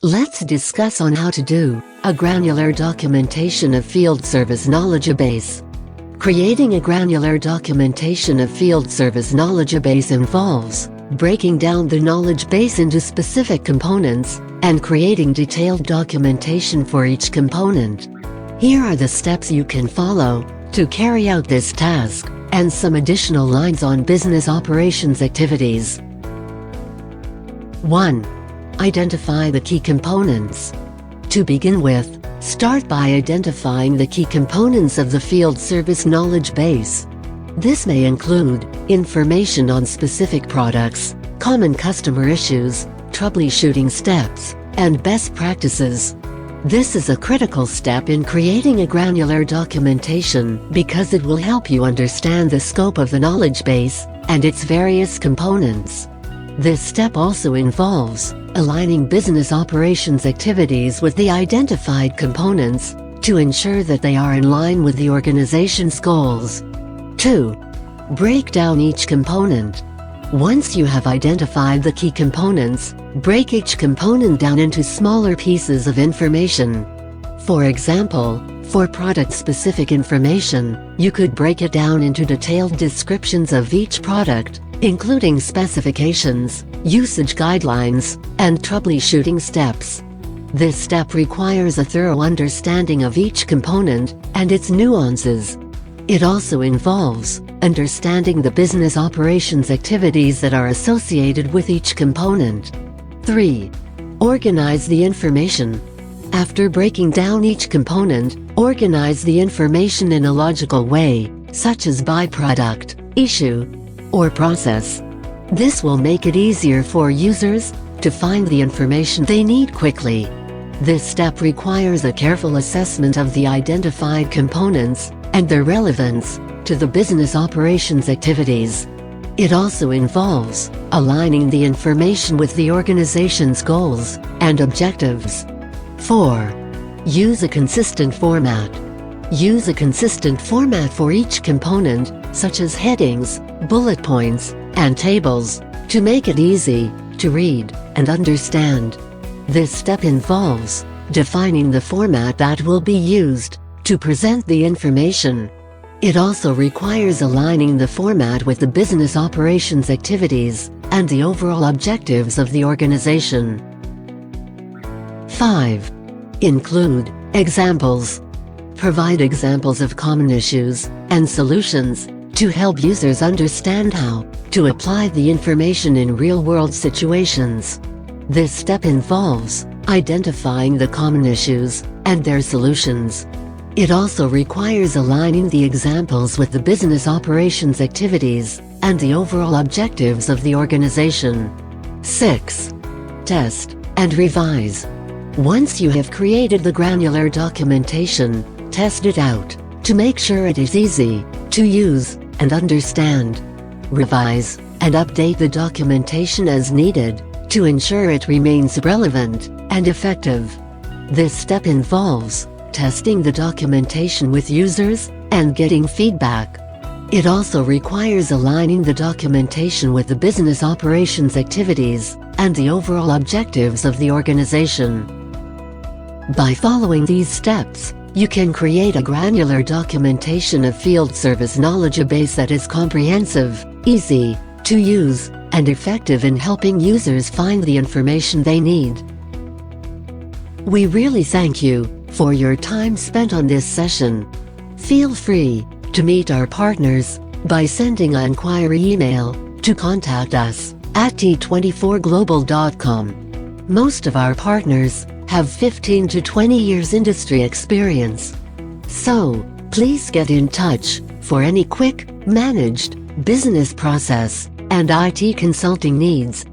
Let's discuss on how to do a granular documentation of field service Knowledgebase. Creating a granular documentation of field service Knowledgebase involves breaking down the knowledge base into specific components and creating detailed documentation for each component. Here are the steps you can follow to carry out this task, and some additional lines on business operations activities. 1. Identify the key components. To begin with, start by identifying the key components of the field service knowledge base. This may include information on specific products, common customer issues, troubleshooting steps, and best practices. This is a critical step in creating a granular documentation because it will help you understand the scope of the knowledge base and its various components. This step also involves aligning business operations activities with the identified components to ensure that they are in line with the organization's goals. 2. Break down each component. Once you have identified the key components, break each component down into smaller pieces of information. For example, for product-specific information, you could break it down into detailed descriptions of each product, including specifications, usage guidelines, and troubleshooting steps. This step requires a thorough understanding of each component and its nuances. It also involves understanding the business operations activities that are associated with each component. 3. Organize the information. After breaking down each component, organize the information in a logical way, such as by product, issue, or process. This will make it easier for users to find the information they need quickly. This step requires a careful assessment of the identified components and their relevance to the business operations activities. It also involves aligning the information with the organization's goals and objectives. 4. Use a consistent format. Use a consistent format for each component, such as headings, bullet points, and tables, to make it easy to read and understand. This step involves defining the format that will be used to present the information. It also requires aligning the format with the business operations activities and the overall objectives of the organization. 5. Include examples. Provide examples of common issues and solutions to help users understand how to apply the information in real-world situations. This step involves identifying the common issues and their solutions. It also requires aligning the examples with the business operations activities and the overall objectives of the organization. 6. Test and revise. Once you have created the granular documentation, test it out to make sure it is easy to use and understand. Revise and update the documentation as needed to ensure it remains relevant and effective. This step involves testing the documentation with users and getting feedback. It also requires aligning the documentation with the business operations activities and the overall objectives of the organization. By following these steps, you can create a granular documentation of field service Knowledgebase that is comprehensive, easy to use, and effective in helping users find the information they need. We really thank you for your time spent on this session. Feel free to meet our partners by sending an inquiry email to contact us at t24global.com. Most of our partners have 15 to 20 years industry experience. So, please get in touch for any quick, managed business process and IT consulting needs.